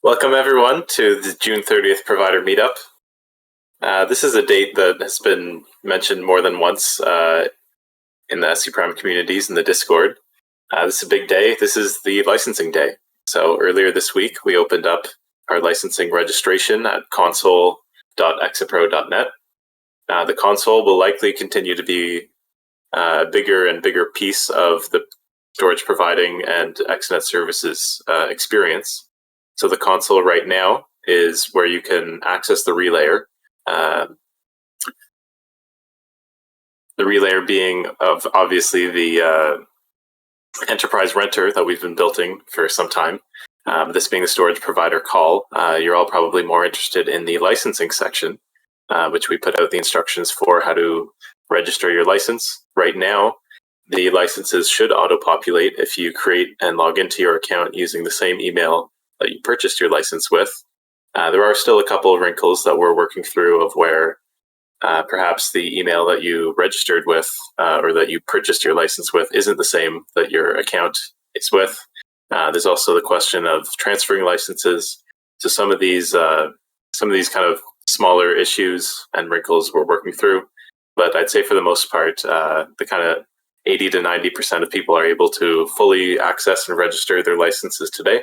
Welcome everyone to the June 30th Provider Meetup. This is a date that has been mentioned more than once in the SC Prime communities in the Discord. This is a big day. This is the licensing day. So earlier this week, we opened up our licensing registration at console.exapro.net. The console will likely continue to be a bigger and bigger piece of the storage providing and Exanet services experience. So the console right now is where you can access the relayer. The relayer being of obviously the enterprise renter that we've been building for some time. This being the storage provider call. You're all probably more interested in the licensing section, which we put out the instructions for how to register your license. Right now, the licenses should auto-populate if you create and log into your account using the same email that you purchased your license with. There are still a couple of wrinkles that we're working through of where perhaps the email that you registered with or that you purchased your license with isn't the same that your account is with. There's also the question of transferring licenses. So some of these kind of smaller issues and wrinkles we're working through. But I'd say for the most part, the kind of 80 to 90% of people are able to fully access and register their licenses today.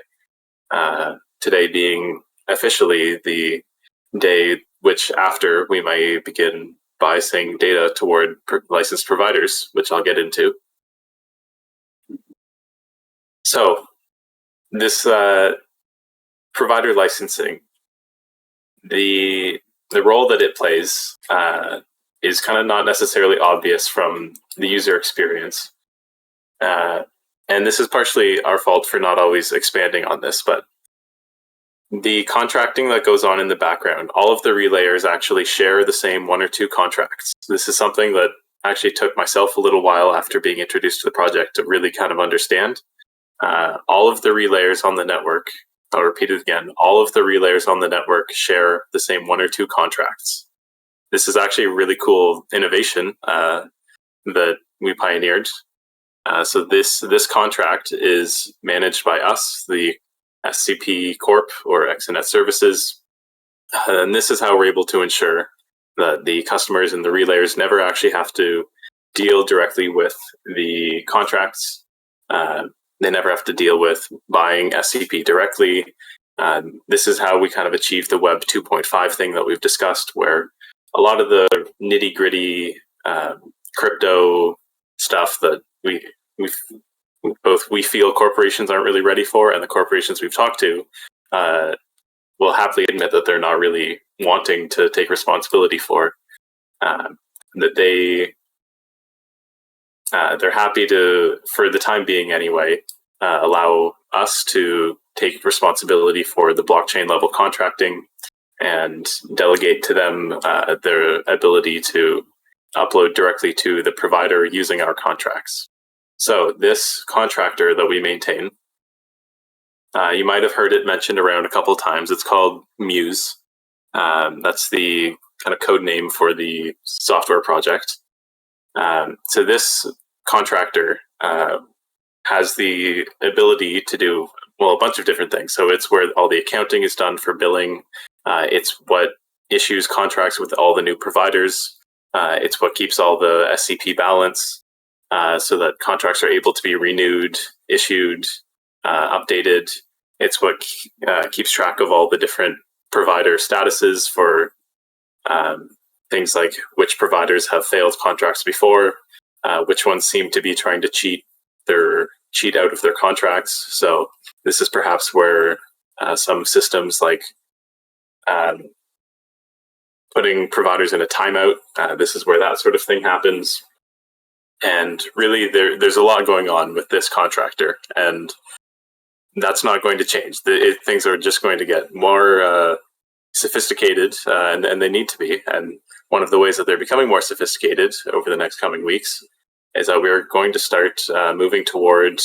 Today being officially the day which after we might begin biasing data toward licensed providers, which I'll get into. So this provider licensing, the role that it plays is kind of not necessarily obvious from the user experience. And this is partially our fault for not always expanding on this, but the contracting that goes on in the background, all of the relayers actually share the same one or two contracts. This is something that actually took myself a little while after being introduced to the project to really kind of understand. All of the relayers on the network, I'll repeat it again, all of the relayers on the network share the same one or two contracts. This is actually a really cool innovation that we pioneered. So this contract is managed by us, the SCP Corp or Exanet Services. And this is how we're able to ensure that the customers and the relayers never actually have to deal directly with the contracts. They never have to deal with buying SCP directly. This is how we kind of achieve the Web 2.5 thing that we've discussed, where a lot of the nitty-gritty crypto stuff that we feel corporations aren't really ready for, and the corporations we've talked to will happily admit that they're not really wanting to take responsibility for. That they're happy to, for the time being anyway, allow us to take responsibility for the blockchain level contracting and delegate to them their ability to upload directly to the provider using our contracts. So this contractor that we maintain, you might have heard it mentioned around a couple of times. It's called Muse. That's the kind of code name for the software project. So this contractor has the ability to do, well, a bunch of different things. So it's where all the accounting is done for billing. It's what issues contracts with all the new providers. It's what keeps all the SCP balance. So that contracts are able to be renewed, issued, updated. It's what keeps track of all the different provider statuses for things like which providers have failed contracts before, which ones seem to be trying to cheat out of their contracts. So this is perhaps where some systems like putting providers in a timeout, this is where that sort of thing happens. And really, there's a lot going on with this contractor, and that's not going to change. Things are just going to get more sophisticated, and they need to be. And one of the ways that they're becoming more sophisticated over the next coming weeks is that we're going to start moving toward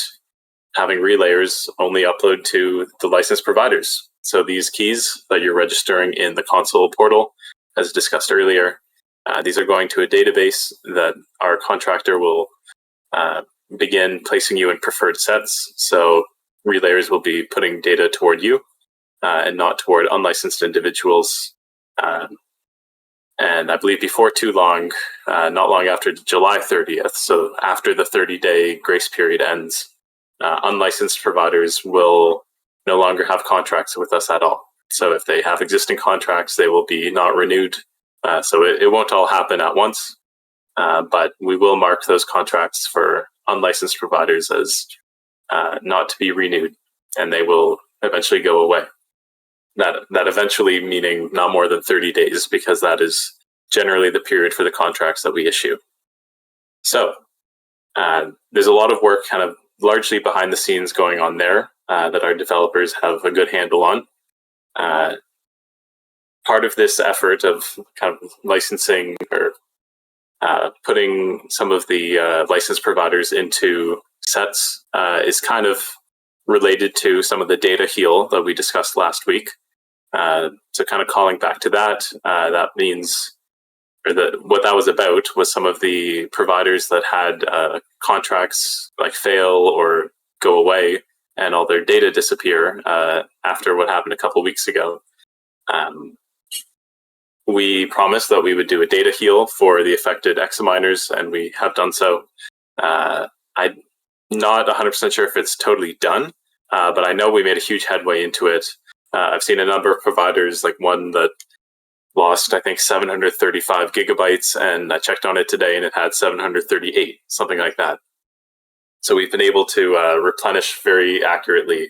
having relayers only upload to the licensed providers. So these keys that you're registering in the console portal, as discussed earlier, these are going to a database that our contractor will begin placing you in preferred sets. So relayers will be putting data toward you. and not toward unlicensed individuals. And I believe before too long, not long after July 30th, so after the 30-day grace period ends, unlicensed providers will no longer have contracts with us at all. So if they have existing contracts, they will be not renewed. So it won't all happen at once, but we will mark those contracts for unlicensed providers as not to be renewed, and they will eventually go away. That eventually meaning not more than 30 days, because that is generally the period for the contracts that we issue. So there's a lot of work kind of largely behind the scenes going on there that our developers have a good handle on. Part of this effort of kind of licensing or putting some of the license providers into sets is kind of related to some of the data heal that we discussed last week. So kind of calling back to that, that means, or what that was about was some of the providers that had contracts like fail or go away and all their data disappear after what happened a couple weeks ago. We promised that we would do a data heal for the affected examiners, and we have done so. I'm not 100% sure if it's totally done, but I know we made a huge headway into it. I've seen a number of providers, like one that lost, I think, 735 gigabytes, and I checked on it today and it had 738, something like that. So we've been able to replenish very accurately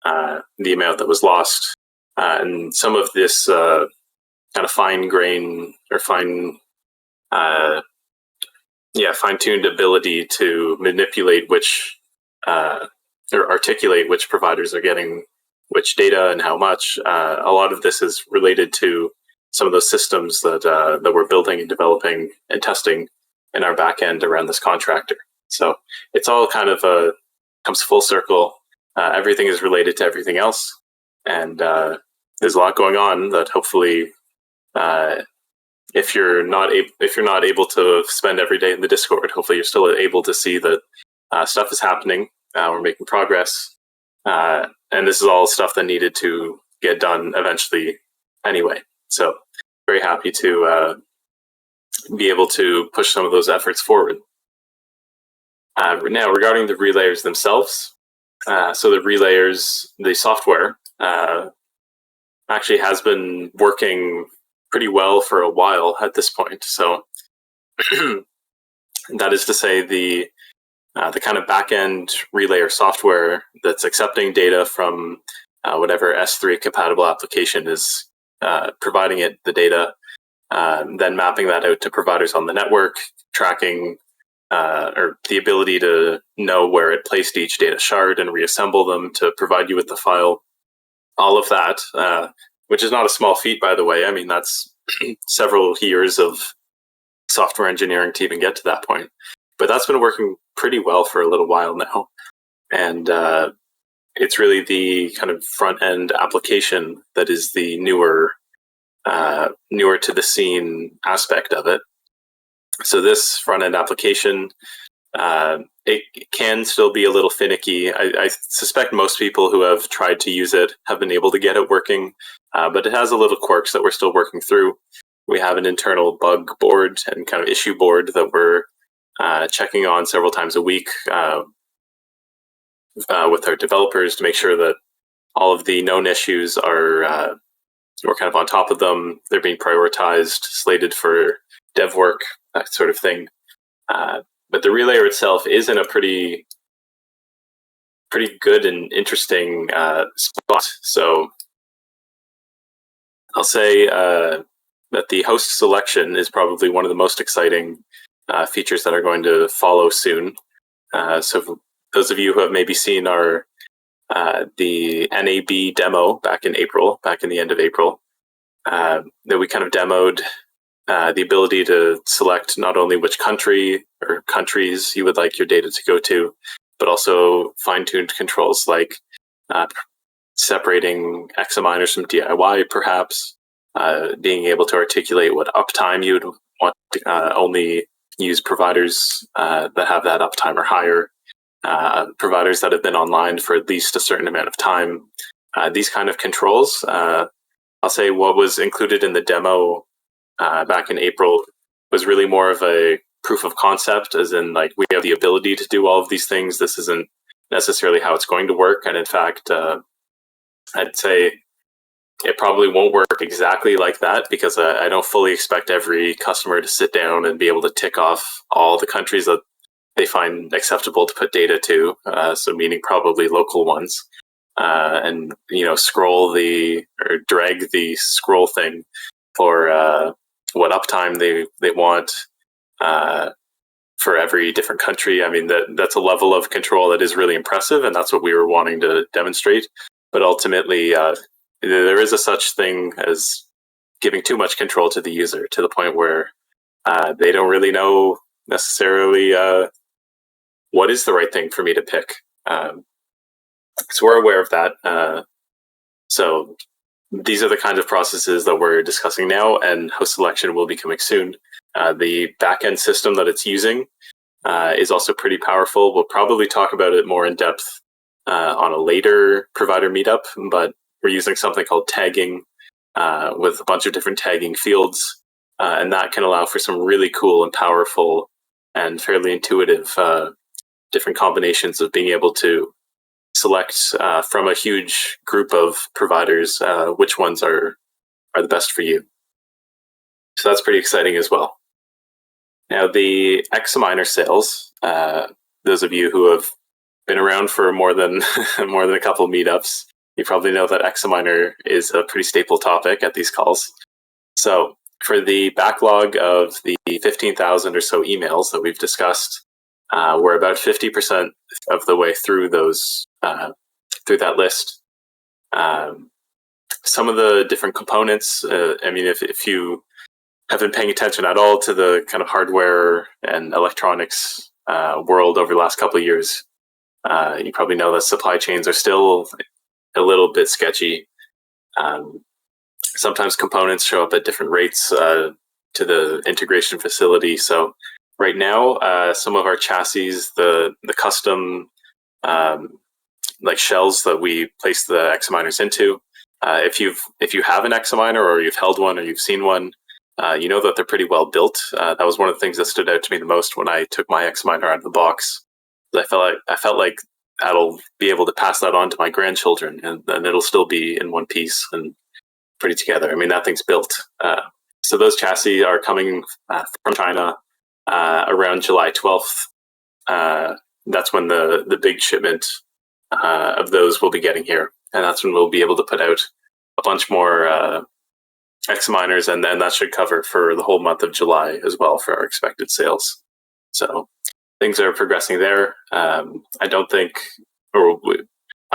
the amount that was lost. And some of this kind of fine-grained or fine-tuned ability to manipulate which or articulate which providers are getting which data and how much. A lot of this is related to some of those systems that we're building and developing and testing in our back end around this contractor. So it's all kind of comes full circle. Everything is related to everything else, and there's a lot going on that hopefully, if you're not able to spend every day in the Discord, hopefully you're still able to see that stuff is happening. We're making progress, and this is all stuff that needed to get done eventually anyway. So very happy to be able to push some of those efforts forward. Now, regarding the relayers themselves, so the relayers, the software, actually has been working pretty well for a while at this point. So that is to say, the kind of back-end relayer software that's accepting data from whatever S3 compatible application is providing it the data, then mapping that out to providers on the network, tracking or the ability to know where it placed each data shard and reassemble them to provide you with the file. All of that, which is not a small feat, by the way. I mean, that's several years of software engineering to even get to that point. But that's been working pretty well for a little while now. And it's really the kind of front-end application that is the newer to the scene aspect of it. So this front-end application, it can still be a little finicky. I suspect most people who have tried to use it have been able to get it working, but it has a little quirks that we're still working through. We have an internal bug board and kind of issue board that we're checking on several times a week with our developers to make sure that all of the known issues are we're kind of on top of them. They're being prioritized, slated for dev work, that sort of thing. But the relayer itself is in a pretty good and interesting spot. So I'll say that the host selection is probably one of the most exciting features that are going to follow soon. So for those of you who have maybe seen our the NAB demo back in the end of April, that we kind of demoed the ability to select not only which country or countries you would like your data to go to, but also fine-tuned controls like separating examiners from DIY, perhaps, being able to articulate what uptime you would want to only use providers that have that uptime or higher, providers that have been online for at least a certain amount of time, these kind of controls. I'll say what was included in the demo back in April was really more of a proof of concept, as in like we have the ability to do all of these things. This isn't necessarily how it's going to work, and in fact, I'd say it probably won't work exactly like that, because I don't fully expect every customer to sit down and be able to tick off all the countries that they find acceptable to put data to. So meaning probably local ones, and scroll or drag the scroll thing for what uptime they want for every different country. I mean, that's a level of control that is really impressive, and that's what we were wanting to demonstrate. But ultimately, there is a such thing as giving too much control to the user, to the point where they don't really know necessarily what is the right thing for me to pick. So we're aware of that. So these are the kinds of processes that we're discussing now, and host selection will be coming soon. The backend system that it's using is also pretty powerful. We'll probably talk about it more in depth on a later provider meetup, but we're using something called tagging with a bunch of different tagging fields, and that can allow for some really cool and powerful and fairly intuitive different combinations of being able to select from a huge group of providers which ones are the best for you. So that's pretty exciting as well. Now, the Examiner sales, those of you who have been around for more than a couple of meetups, you probably know that Examiner is a pretty staple topic at these calls. So for the backlog of the 15,000 or so emails that we've discussed, we're about 50% of the way through those through that list. Some of the different components, I mean, if you have been paying attention at all to the kind of hardware and electronics world over the last couple of years, you probably know that supply chains are still a little bit sketchy. Sometimes components show up at different rates to the integration facility. So right now, some of our chassis, the custom like shells that we place the Examiners into, if you have an Examiner, or you've held one, or you've seen one, you know that they're pretty well built. That was one of the things that stood out to me the most when I took my Examiner out of the box. I felt like I'll be able to pass that on to my grandchildren, and it'll still be in one piece and pretty together. I mean, that thing's built. So those chassis are coming from China around July 12th. That's when the big shipment of those will be getting here, and that's when we'll be able to put out a bunch more Examiners, and then that should cover for the whole month of July as well for our expected sales. So things are progressing there. I'm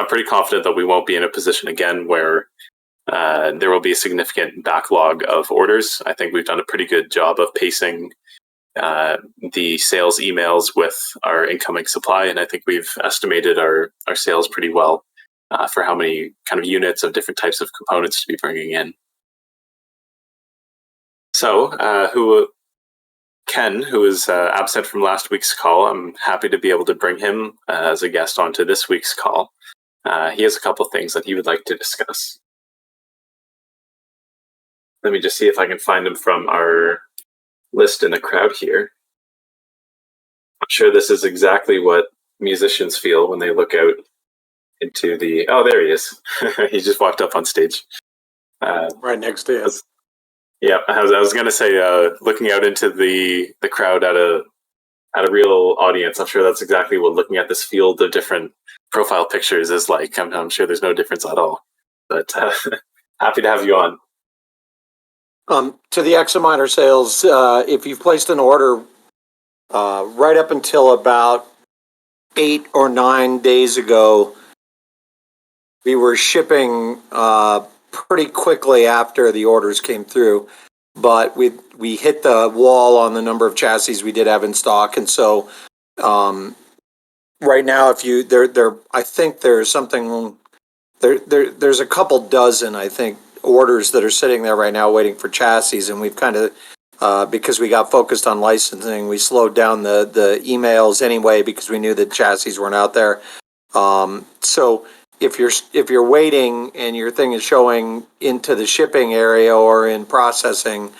pretty confident that we won't be in a position again where there will be a significant backlog of orders. I think we've done a pretty good job of pacing the sales emails with our incoming supply, and I think we've estimated our sales pretty well for how many kind of units of different types of components to be bringing in. So Ken, who is absent from last week's call, I'm happy to be able to bring him as a guest onto this week's call. He has a couple things that he would like to discuss. Let me just see if I can find him from our list in the crowd here. I'm sure this is exactly what musicians feel when they look out into the... Oh, there he is. He just walked up on stage. Right next to you. Yeah, I was going to say, looking out into the crowd at a real audience, I'm sure that's exactly what looking at this field of different profile pictures is like. I'm sure there's no difference at all. But happy to have you on. To the Examiner sales, if you've placed an order right up until about 8 or 9 days ago, we were shipping pretty quickly after the orders came through, but we hit the wall on the number of chassis we did have in stock, and so right now, I think there's something there's a couple dozen, I think, orders that are sitting there right now waiting for chassis, and we've kind of because we got focused on licensing, we slowed down the emails anyway because we knew that chassis weren't out there. So if you're waiting and your thing is showing into the shipping area or in processing,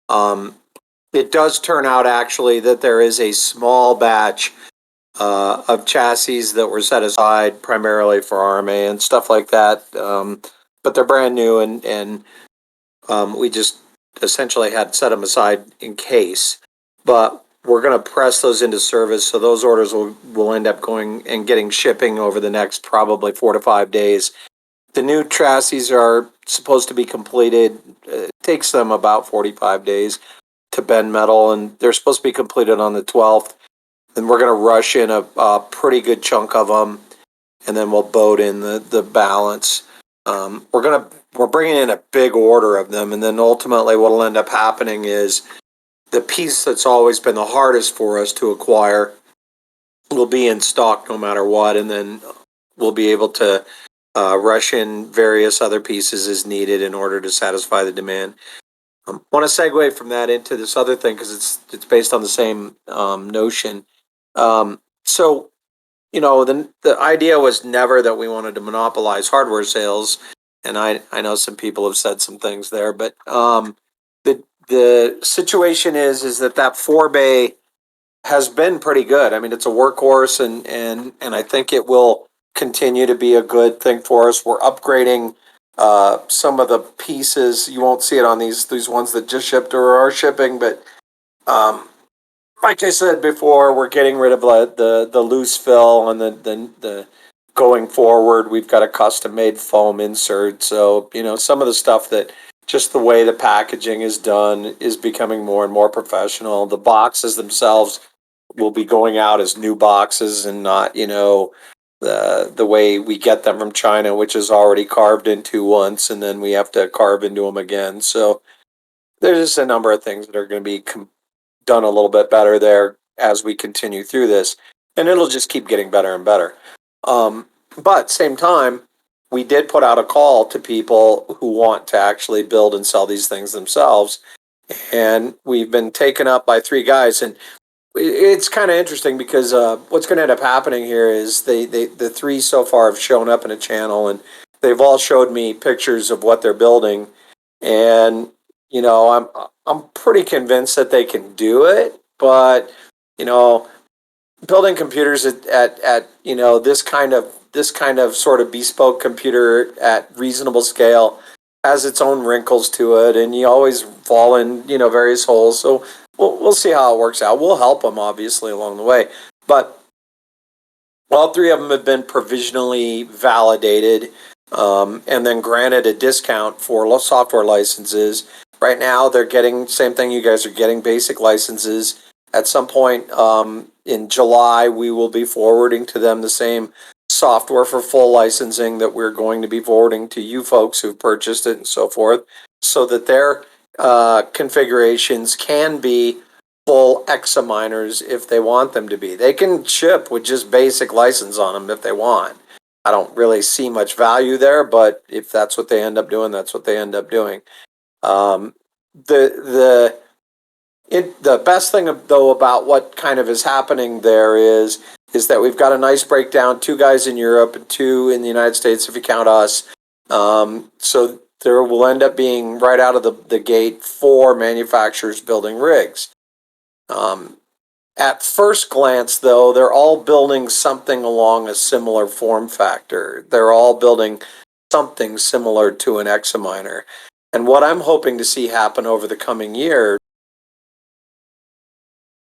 it does turn out actually that there is a small batch of chassis that were set aside primarily for RMA and stuff like that. But they're brand new, and we just essentially had set them aside in case. But we're going to press those into service, so those orders will end up going and getting shipping over the next probably 4 to 5 days. The new chassis are supposed to be completed. It takes them about 45 days to bend metal, and they're supposed to be completed on the 12th. Then we're going to rush in a pretty good chunk of them, and then we'll boat in the balance. We're bringing in a big order of them, and then ultimately what'll end up happening is the piece that's always been the hardest for us to acquire will be in stock no matter what, and then we'll be able to rush in various other pieces as needed in order to satisfy the demand. I want to segue from that into this other thing because it's based on the same notion. So the idea was never that we wanted to monopolize hardware sales, and I know some people have said some things there, but the situation is that 4-bay has been pretty good. I mean, it's a workhorse, and I think it will continue to be a good thing for us. We're upgrading some of the pieces. You won't see it on these ones that just shipped or are shipping, but like I said before, we're getting rid of the loose fill and the going forward. We've got a custom made foam insert. So, some of the stuff that just the way the packaging is done is becoming more and more professional. The boxes themselves will be going out as new boxes and not, the way we get them from China, which is already carved into once, and then we have to carve into them again. So there's just a number of things that are going to be done a little bit better there as we continue through this, and it'll just keep getting better and better. But same time, we did put out a call to people who want to actually build and sell these things themselves, and we've been taken up by 3 guys. And it's kind of interesting because what's going to end up happening here is the 3 so far have shown up in a channel, and they've all showed me pictures of what they're building, and I'm pretty convinced that they can do it, but building computers at this kind of sort of bespoke computer at reasonable scale has its own wrinkles to it, and you always fall in various holes. So we'll see how it works out. We'll help them obviously along the way, but all 3 of them have been provisionally validated, and then granted a discount for software licenses. Right now, they're getting same thing you guys are getting, basic licenses. At some point in July, we will be forwarding to them the same software for full licensing that we're going to be forwarding to you folks who've purchased it and so forth, so that their configurations can be full examiners if they want them to be. They can ship with just basic license on them if they want. I don't really see much value there, but if that's what they end up doing, that's what they end up doing. The best thing though about what kind of is happening there is that we've got a nice breakdown. 2 guys in Europe and 2 in the United States, if you count us. So there will end up being right out of the gate 4 manufacturers building rigs. At first glance, though, they're all building something along a similar form factor. They're all building something similar to an examiner. And what I'm hoping to see happen over the coming year,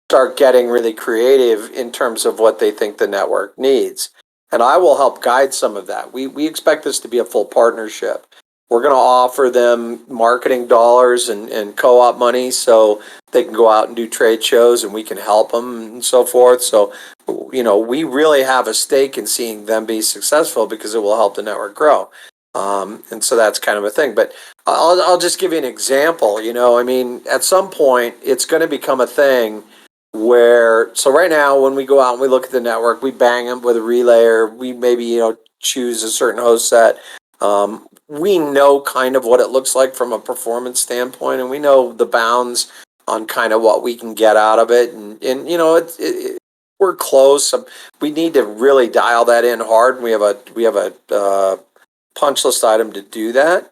start getting really creative in terms of what they think the network needs. And I will help guide some of that. We expect this to be a full partnership. We're going to offer them marketing dollars and co-op money so they can go out and do trade shows and we can help them and so forth. So, we really have a stake in seeing them be successful because it will help the network grow. And so that's kind of a thing. But I'll just give you an example. At some point, it's going to become a thing so right now, when we go out and we look at the network, we bang them with a relayer. We maybe, choose a certain host set. We know kind of what it looks like from a performance standpoint, and we know the bounds on kind of what we can get out of it. And we're we're close. We need to really dial that in hard. We have a punch list item to do that.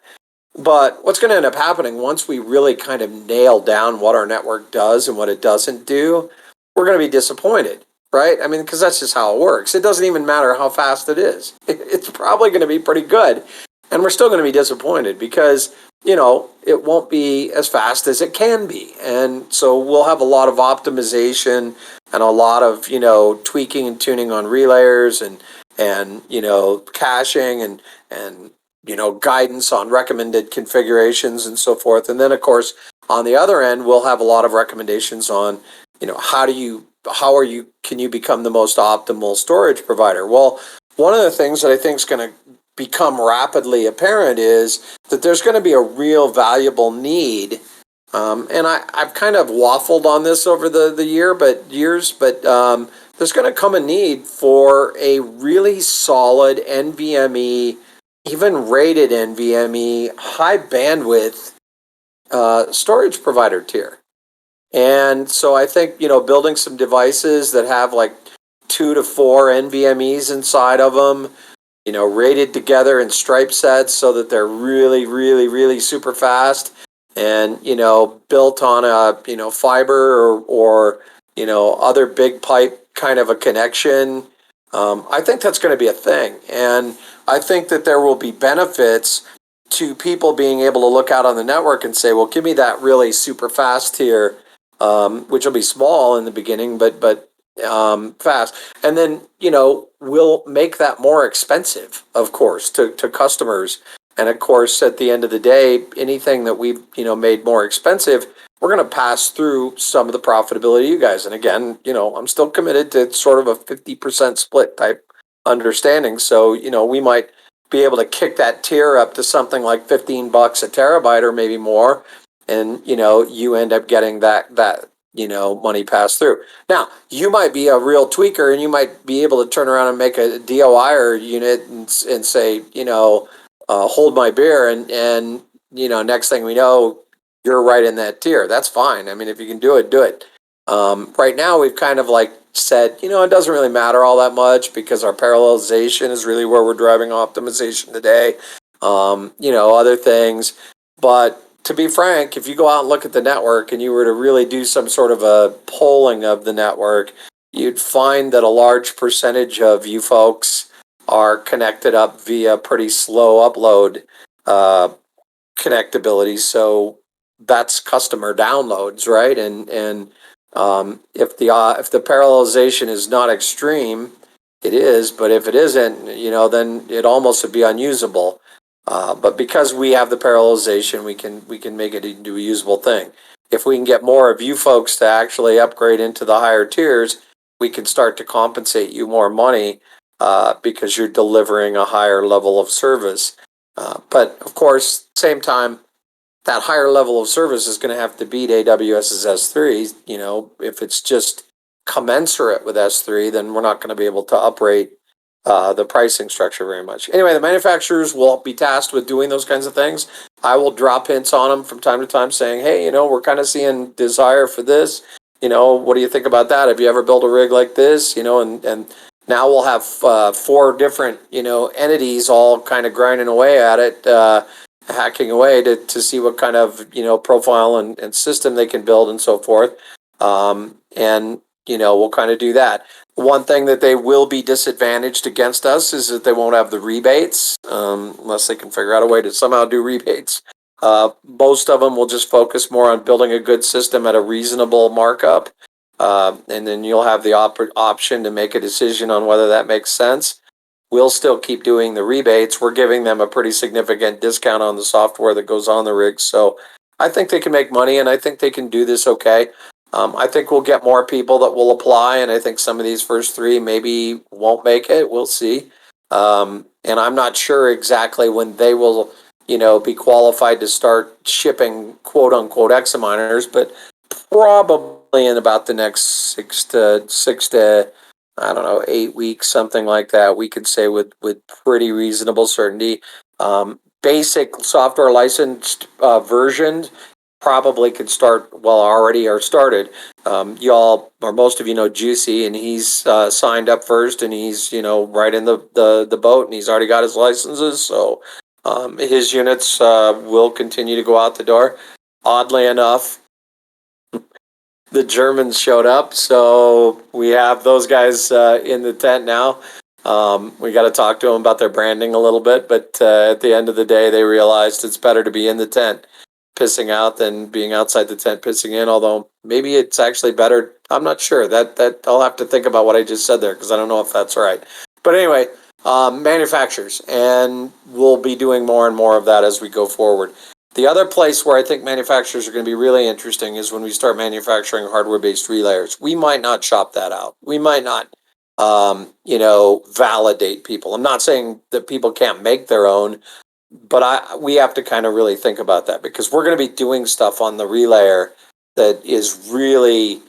But what's going to end up happening once we really kind of nail down what our network does and what it doesn't do, we're going to be disappointed, right? I mean, because that's just how it works. It doesn't even matter how fast it is. It's probably going to be pretty good. And we're still going to be disappointed because, it won't be as fast as it can be. And so we'll have a lot of optimization and a lot of, tweaking and tuning on relayers and caching and guidance on recommended configurations and so forth. And then, of course, on the other end, we'll have a lot of recommendations on, can you become the most optimal storage provider? Well, one of the things that I think is going to become rapidly apparent is that there's going to be a real valuable need. And I've kind of waffled on this over the years, but there's going to come a need for a really solid NVMe, even rated NVMe, high bandwidth storage provider tier. And so I think, building some devices that have like 2 to 4 NVMEs inside of them, rated together in stripe sets so that they're really, really, really super fast and, built on a, fiber or other big pipe kind of a connection. I think that's going to be a thing. And I think that there will be benefits to people being able to look out on the network and say, well, give me that really super fast tier, which will be small in the beginning, but fast. And then, we'll make that more expensive, of course, to customers. And of course, at the end of the day, anything that we've, made more expensive, we're going to pass through some of the profitability to you guys. And again, I'm still committed to sort of a 50% split type understanding. So, we might be able to kick that tier up to something like $15 a terabyte or maybe more. And, you end up getting that money passed through. Now, you might be a real tweaker and you might be able to turn around and make a DOI unit and say, hold my beer. And, next thing we know, you're right in that tier. That's fine. I mean, if you can do it, do it. Right now, we've kind of like said, it doesn't really matter all that much because our parallelization is really where we're driving optimization today. Other things. But to be frank, if you go out and look at the network and you were to really do some sort of a polling of the network, you'd find that a large percentage of you folks are connected up via pretty slow upload connectability. So that's customer downloads, right? And if the parallelization is not extreme, it is. But if it isn't, then it almost would be unusable. But because we have the parallelization, we can make it into a usable thing. If we can get more of you folks to actually upgrade into the higher tiers, we can start to compensate you more money because you're delivering a higher level of service. But of course, same time, that higher level of service is going to have to beat AWS's S3. If it's just commensurate with S3, then we're not going to be able to uprate the pricing structure very much. Anyway, the manufacturers will be tasked with doing those kinds of things. I will drop hints on them from time to time saying, hey, we're kind of seeing desire for this. What do you think about that? Have you ever built a rig like this? And now we'll have 4 different, entities all kind of grinding away at it, hacking away to see what kind of, profile and system they can build and so forth. And we'll kind of do that. One thing that they will be disadvantaged against us is that they won't have the rebates, unless they can figure out a way to somehow do rebates. Most of them will just focus more on building a good system at a reasonable markup. And then you'll have the option to make a decision on whether that makes sense. We'll still keep doing the rebates. We're giving them a pretty significant discount on the software that goes on the rig. So I think they can make money and I think they can do this okay. I think we'll get more people that will apply, and I think some of these first 3 maybe won't make it. We'll see. And I'm not sure exactly when they will, be qualified to start shipping quote unquote examiners, but probably in about the next 6 to I don't know, 8 weeks, something like that. We could say with pretty reasonable certainty. Basic software licensed versions probably could start, well, already are started. Y'all, or most of you know Juicy, and he's signed up first, and he's, right in the boat, and he's already got his licenses. So his units will continue to go out the door. Oddly enough, the Germans showed up, so we have those guys in the tent now. We got to talk to them about their branding a little bit, but at the end of the day, they realized it's better to be in the tent pissing out than being outside the tent pissing in. Although maybe it's actually better. I'm not sure. That I'll have to think about what I just said there because I don't know if that's right. But anyway, manufacturers, and we'll be doing more and more of that as we go forward. The other place where I think manufacturers are going to be really interesting is when we start manufacturing hardware-based relayers. We might not shop that out. We might not, validate people. I'm not saying that people can't make their own, but we have to kind of really think about that because we're going to be doing stuff on the relayer that is really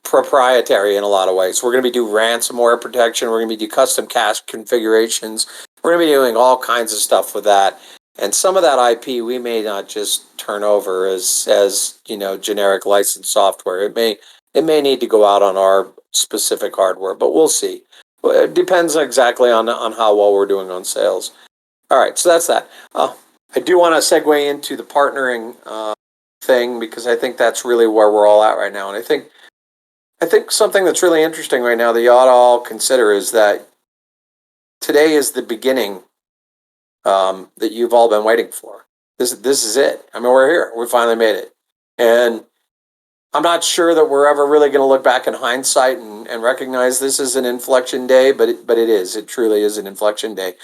proprietary in a lot of ways. We're going to be doing ransomware protection. We're going to be doing custom cache configurations. We're going to be doing all kinds of stuff with that. And some of that IP we may not just turn over as generic licensed software. It may need to go out on our specific hardware, but we'll see. It depends exactly on how well we're doing on sales. All right, so that's that. I do want to segue into the partnering thing because I think that's really where we're all at right now. And I think something that's really interesting right now that you ought to all consider is that today is the beginning that you've all been waiting for. This is it. I mean, we're here. We finally made it. And I'm not sure that we're ever really going to look back in hindsight and recognize this is an inflection day, but it is. It truly is an inflection day.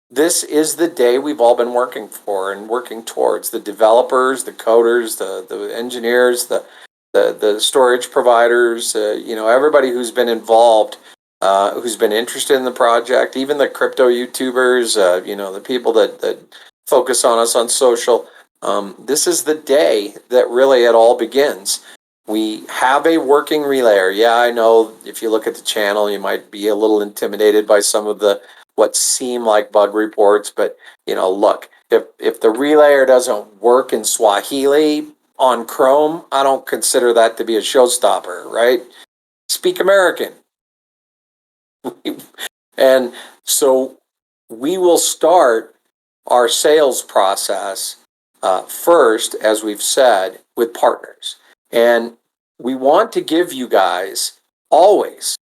This is the day we've all been working for and working towards. The developers, the coders, the engineers, the storage providers, everybody who's been involved, who's been interested in the project, even the crypto YouTubers, the people that focus on us on social. This is the day that really it all begins. We have a working relayer. Yeah, I know if you look at the channel, you might be a little intimidated by some of what seem like bug reports, but look, if the relayer doesn't work in Swahili on Chrome, I don't consider that to be a showstopper, right? Speak American. And so we will start our sales process first, as we've said, with partners. And we want to give you guys always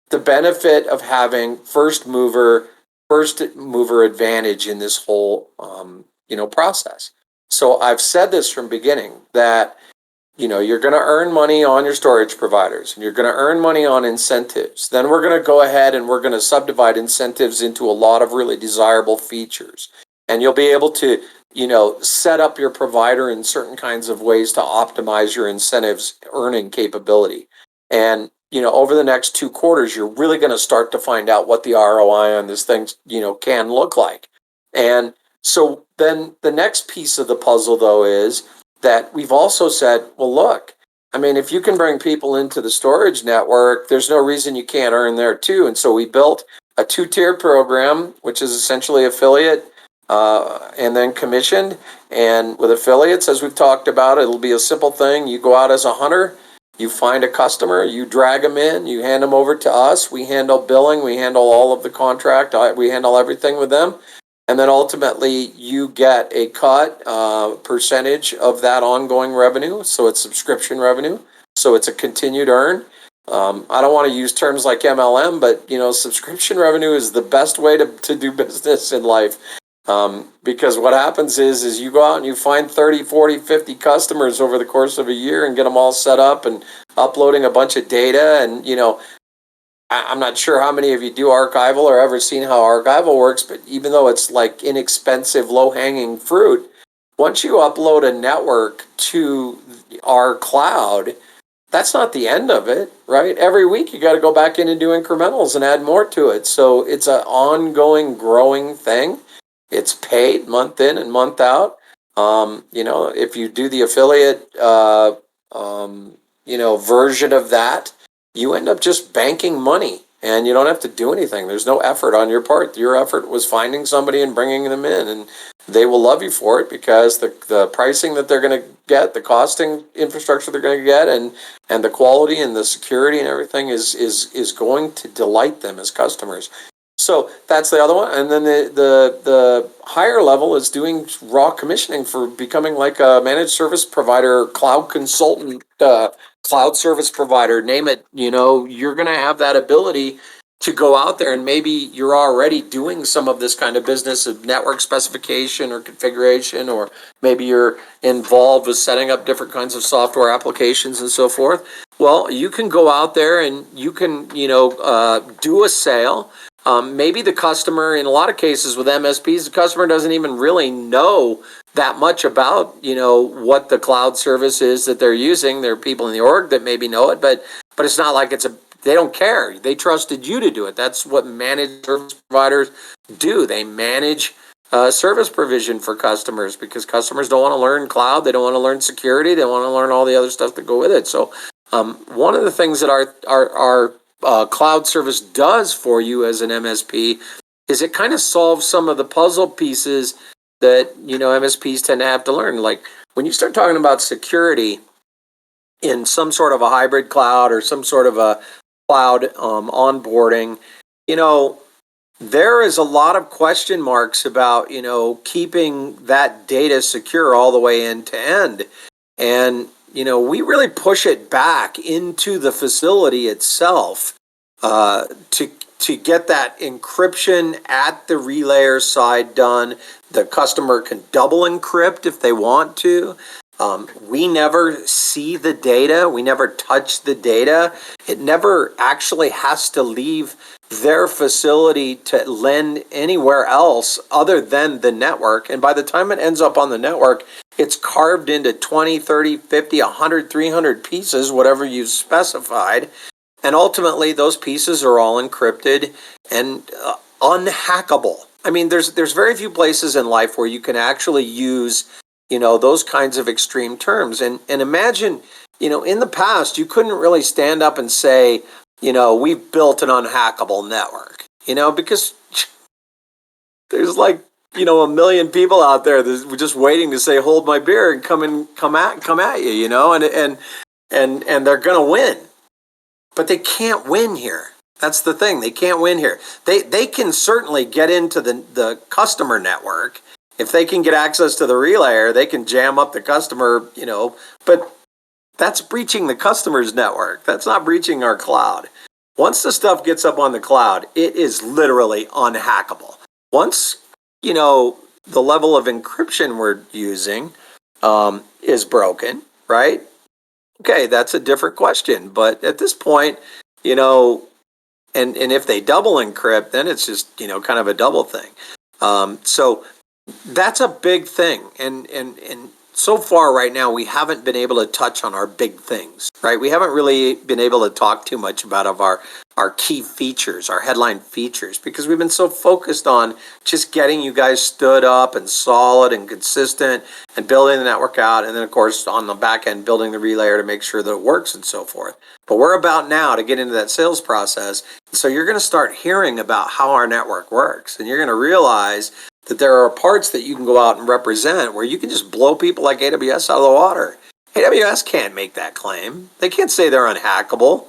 the benefit of having first mover advantage in this whole process. So I've said this from beginning that you're going to earn money on your storage providers and you're going to earn money on incentives. Then we're going to go ahead and we're going to subdivide incentives into a lot of really desirable features. And you'll be able to, set up your provider in certain kinds of ways to optimize your incentives earning capability. And, over the next 2 quarters, you're really going to start to find out what the ROI on this thing, can look like. And so then the next piece of the puzzle, though, is that we've also said, well, look, I mean, if you can bring people into the storage network, there's no reason you can't earn there too. And so we built a 2-tiered program, which is essentially affiliate and then commissioned. And with affiliates, as we've talked about, it'll be a simple thing. You go out as a hunter, you find a customer, you drag them in, you hand them over to us. We handle billing, we handle all of the contract, we handle everything with them. And then ultimately you get a cut percentage of that ongoing revenue. So it's subscription revenue. So it's a continued earn. I don't want to use terms like MLM, but subscription revenue is the best way to do business in life. Because what happens is you go out and you find 30, 40, 50 customers over the course of a year and get them all set up and uploading a bunch of data. And, I'm not sure how many of you do archival or ever seen how archival works, but even though it's like inexpensive, low-hanging fruit, once you upload a network to our cloud, that's not the end of it, right? Every week you got to go back in and do incrementals and add more to it. So it's an ongoing, growing thing. It's paid month in and month out. If you do the affiliate, version of that, you end up just banking money and you don't have to do anything. There's no effort on your part. Your effort was finding somebody and bringing them in, and they will love you for it because the pricing that they're going to get, the costing infrastructure they're going to get, and the quality and the security and everything is going to delight them as customers. So that's the other one. And then the higher level is doing raw commissioning for becoming like a managed service provider, cloud consultant, cloud service provider, name it. You're going to have that ability to go out there, and maybe you're already doing some of this kind of business of network specification or configuration, or maybe you're involved with setting up different kinds of software applications and so forth. Well, you can go out there and you can, do a sale. Maybe the customer, in a lot of cases with MSPs, the customer doesn't even really know that much about, what the cloud service is that they're using. There are people in the org that maybe know it, but it's not like they don't care. They trusted you to do it. That's what managed service providers do. They manage service provision for customers because customers don't want to learn cloud. They don't want to learn security. They want to learn all the other stuff that go with it. So one of the things that our cloud service does for you as an MSP is it kind of solves some of the puzzle pieces that, MSPs tend to have to learn. Like when you start talking about security in some sort of a hybrid cloud or some sort of a cloud onboarding, there is a lot of question marks about, keeping that data secure all the way end to end. And, we really push it back into the facility itself to get that encryption at the relayer side done. The customer can double encrypt if they want to. We never see the data. We never touch the data. It never actually has to leave their facility to lend anywhere else other than the network. And by the time it ends up on the network, it's carved into 20, 30, 50, 100, 300 pieces, whatever you've specified. And ultimately, those pieces are all encrypted and unhackable. I mean, there's very few places in life where you can actually use those kinds of extreme terms. And imagine, in the past, you couldn't really stand up and say, we've built an unhackable network, because there's like, a million people out there that were just waiting to say, hold my beer and come at you, and they're going to win. But they can't win here. That's the thing. They can't win here. They can certainly get into the customer network. If they can get access to the relayer, they can jam up the customer, but that's breaching the customer's network. That's not breaching our cloud. Once the stuff gets up on the cloud, it is literally unhackable. Once, the level of encryption we're using is broken, right? Okay, that's a different question. But at this point, and if they double encrypt, then it's just, kind of a double thing. So that's a big thing. And so far right now, we haven't been able to touch on our big things, right? We haven't really been able to talk too much about our key features, our headline features, because we've been so focused on just getting you guys stood up and solid and consistent and building the network out. And then, of course, on the back end, building the relayer to make sure that it works and so forth. But we're about now to get into that sales process. So you're going to start hearing about how our network works. And you're going to realize that there are parts that you can go out and represent where you can just blow people like AWS out of the water. AWS can't make that claim. They can't say they're unhackable.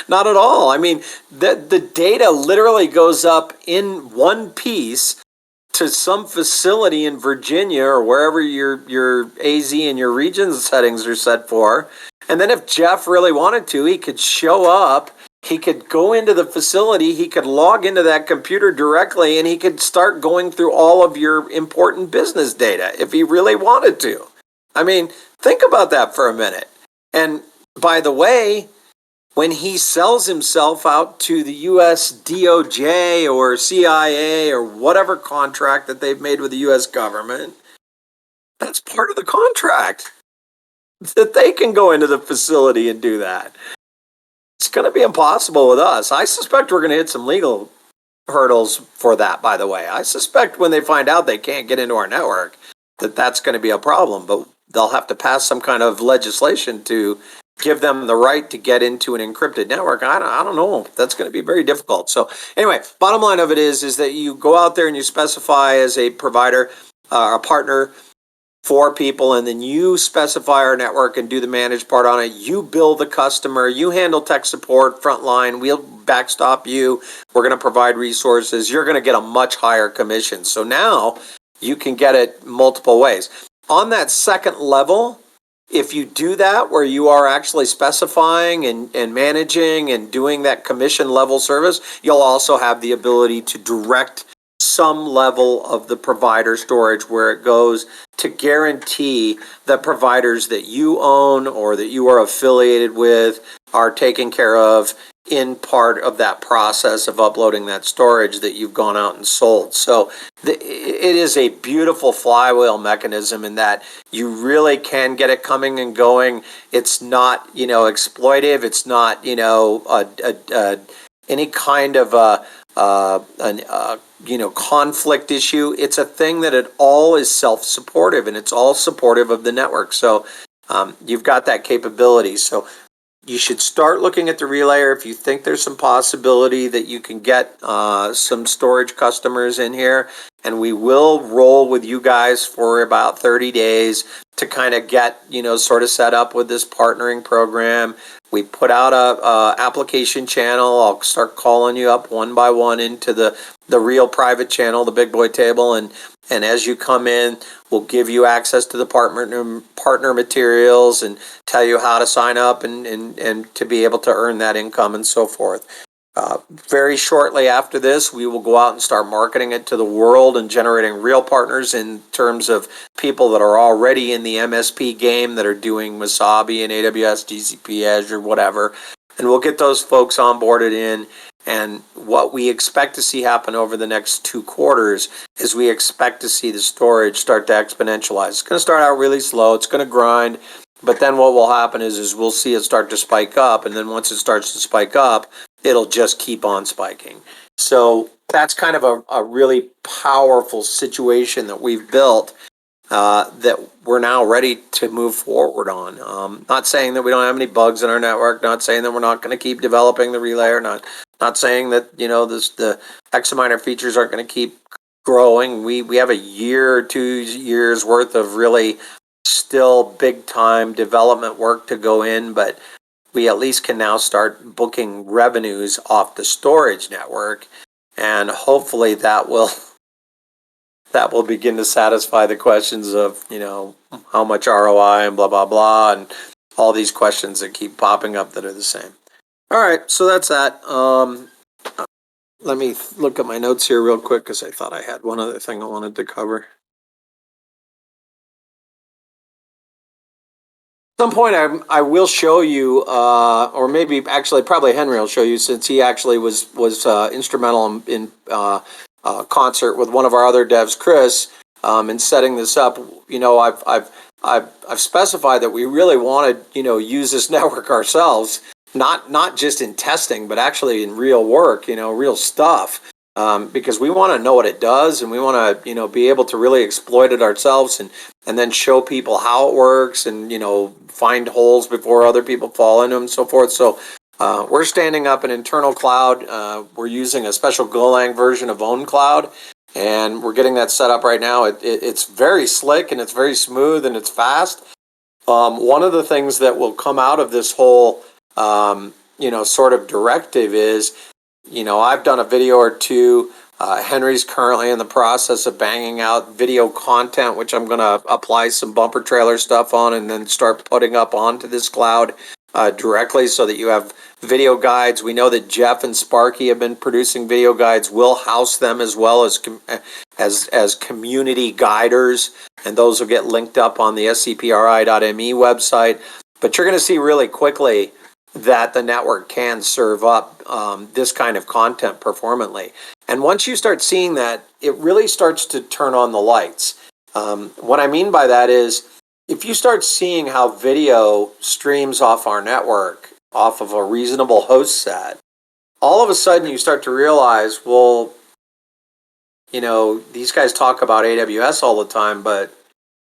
Not at all. I mean, the data literally goes up in one piece to some facility in Virginia or wherever your AZ and your region settings are set for. And then if Jeff really wanted to, he could show up. He could go into the facility, he could log into that computer directly, and he could start going through all of your important business data if he really wanted to. I mean, think about that for a minute. And by the way, when he sells himself out to the US DOJ or CIA or whatever contract that they've made with the US government, that's part of the contract. That they can go into the facility and do that. It's going to be impossible with us. I suspect we're going to hit some legal hurdles for that, by the way. I suspect when they find out they can't get into our network, that's going to be a problem. But they'll have to pass some kind of legislation to give them the right to get into an encrypted network, I don't know. That's going to be very difficult. So anyway, bottom line of it is that you go out there and you specify as a provider, a partner for people, and then you specify our network and do the managed part on it. You bill the customer, you handle tech support, frontline, we'll backstop you. We're going to provide resources. You're going to get a much higher commission. So now you can get it multiple ways. On that second level, if you do that where you are actually specifying and managing and doing that commission level service, you'll also have the ability to direct some level of the provider storage where it goes to guarantee that providers that you own or that you are affiliated with are taken care of in part of that process of uploading that storage that you've gone out and sold. So it is a beautiful flywheel mechanism in that you really can get it coming and going. It's not, exploitive. It's not, any kind of conflict issue. It's a thing that it all is self-supportive and it's all supportive of the network. So you've got that capability. So you should start looking at the relayer if you think there's some possibility that you can get some storage customers in here. And we will roll with you guys for about 30 days to kind of get, sort of set up with this partnering program. We put out a application channel. I'll start calling you up one by one into the real private channel, the big boy table. And as you come in, we'll give you access to the partner materials and tell you how to sign up and to be able to earn that income and so forth. Very shortly after this, we will go out and start marketing it to the world and generating real partners in terms of people that are already in the MSP game that are doing Wasabi and AWS, GCP, Azure, whatever. And we'll get those folks onboarded in. And what we expect to see happen over the next 2 quarters is we expect to see the storage start to exponentialize. It's going to start out really slow. It's going to grind. But then what will happen is we'll see it start to spike up. And then once it starts to spike up, it'll just keep on spiking. So that's kind of a really powerful situation that we've built that we're now ready to move forward on. Not saying that we don't have any bugs in our network, not saying that we're not going to keep developing the relayer, not saying that, the Examiner features aren't going to keep growing. We have a year or 2 years worth of really still big time development work to go in, but we at least can now start booking revenues off the storage network, and hopefully that will begin to satisfy the questions of, how much ROI and blah, blah, blah, and all these questions that keep popping up that are the same. All right, so that's that. Let me look at my notes here real quick because I thought I had one other thing I wanted to cover. At some point I will show you, or maybe actually probably Henry will show you, since he actually was instrumental in concert with one of our other devs, Chris, in setting this up. I've specified that we really want to use this network ourselves, not just in testing, but actually in real work, real stuff. Because we want to know what it does, and we want to, be able to really exploit it ourselves, and then show people how it works, and find holes before other people fall into them, and so forth. So we're standing up an internal cloud. We're using a special Golang version of OwnCloud, and we're getting that set up right now. It's very slick, and it's very smooth, and it's fast. One of the things that will come out of this whole, sort of directive is, I've done a video or two. Henry's currently in the process of banging out video content, which I'm going to apply some bumper trailer stuff on and then start putting up onto this cloud directly so that you have video guides. We know that Jeff and Sparky have been producing video guides. We'll house them as well as community guiders, and those will get linked up on the scpri.me website. But you're going to see really quickly that the network can serve up this kind of content performantly. And once you start seeing that, it really starts to turn on the lights. What I mean by that is, if you start seeing how video streams off our network, off of a reasonable host set, all of a sudden you start to realize, well, these guys talk about AWS all the time, but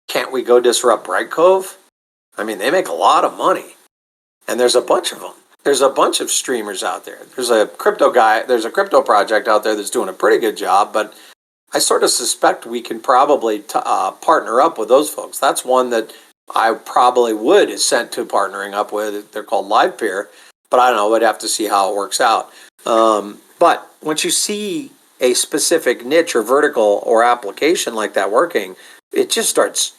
can't we go disrupt Brightcove? I mean, they make a lot of money. And there's a bunch of them. There's a bunch of streamers out there. There's a crypto project out there that's doing a pretty good job, but I sort of suspect we can probably partner up with those folks. That's one that I probably would assent to partnering up with. They're called LivePeer, but I don't know. We'd have to see how it works out. But once you see a specific niche or vertical or application like that working, it just starts,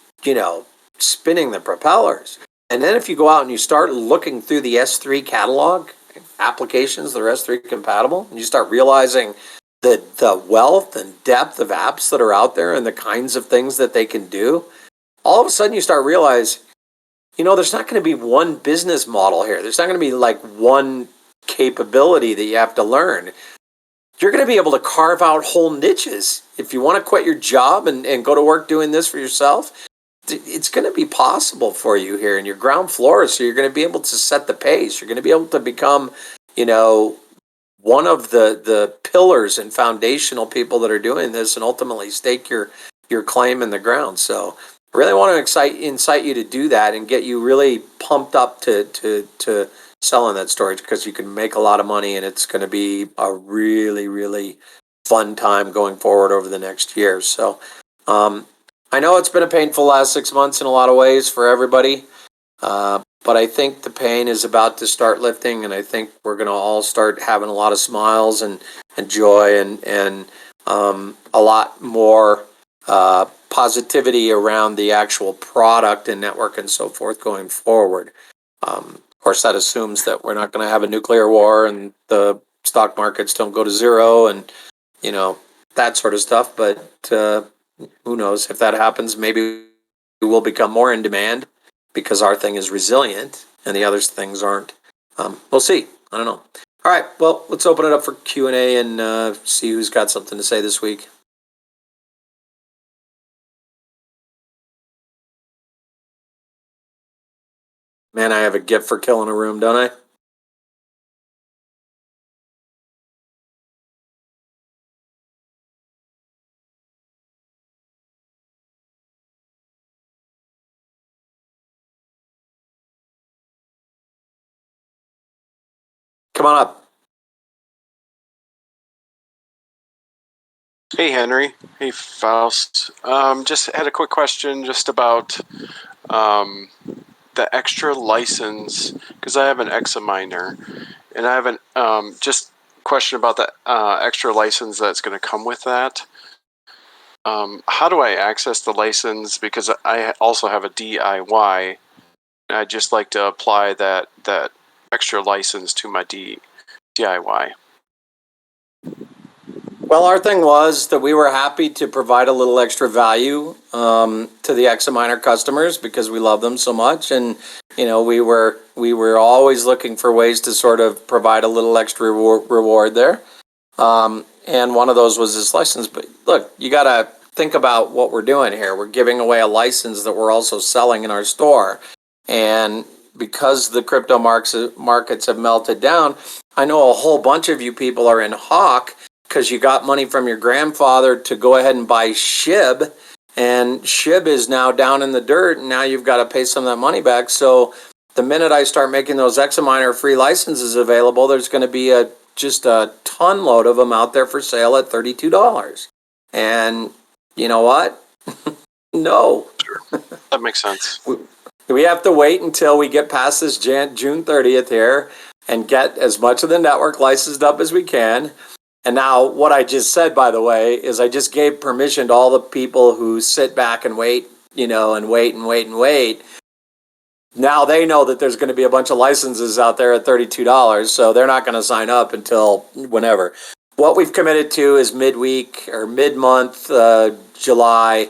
spinning the propellers. And then if you go out and you start looking through the S3 catalog, applications that are S3 compatible, and you start realizing the wealth and depth of apps that are out there and the kinds of things that they can do, all of a sudden you start realize, there's not going to be one business model here. There's not going to be like one capability that you have to learn. You're going to be able to carve out whole niches. If you want to quit your job and go to work doing this for yourself, it's going to be possible for you here in your ground floor. So you're going to be able to set the pace. You're going to be able to become, one of the pillars and foundational people that are doing this and ultimately stake your claim in the ground. So I really want to incite you to do that and get you really pumped up to selling that storage, because you can make a lot of money and it's going to be a really, really fun time going forward over the next year. So I know it's been a painful last 6 months in a lot of ways for everybody. But I think the pain is about to start lifting, and I think we're going to all start having a lot of smiles and joy and a lot more positivity around the actual product and network and so forth going forward. Of course, that assumes that we're not going to have a nuclear war and the stock markets don't go to zero and, that sort of stuff. But who knows? If that happens, maybe we'll become more in demand because our thing is resilient and the other things aren't. We'll see. I don't know. All right. Well, let's open it up for Q&A and see who's got something to say this week. Man, I have a gift for killing a room, don't I? Come on up. Hey, Henry. Hey, Faust. Just had a quick question just about the extra license, because I have an Examiner, and I have an just question about the extra license that's going to come with that. How do I access the license? Because I also have a DIY, and I'd just like to apply that extra license to my DIY. Well, our thing was that we were happy to provide a little extra value to the Examiner customers because we love them so much, and we were always looking for ways to sort of provide a little extra reward there. And one of those was this license. But look, you got to think about what we're doing here. We're giving away a license that we're also selling in our store, and because the crypto markets have melted down, I know a whole bunch of you people are in hawk because you got money from your grandfather to go ahead and buy SHIB, and SHIB is now down in the dirt, and now you've got to pay some of that money back. So the minute I start making those Examiner free licenses available, there's going to be just a ton load of them out there for sale at $32. And you know what? No. Sure. That makes sense. We have to wait until we get past this June 30th here and get as much of the network licensed up as we can. And now what I just said, by the way, is I just gave permission to all the people who sit back and wait, and wait. Now they know that there's going to be a bunch of licenses out there at $32, so they're not going to sign up until whenever. What we've committed to is midweek or mid-month, July.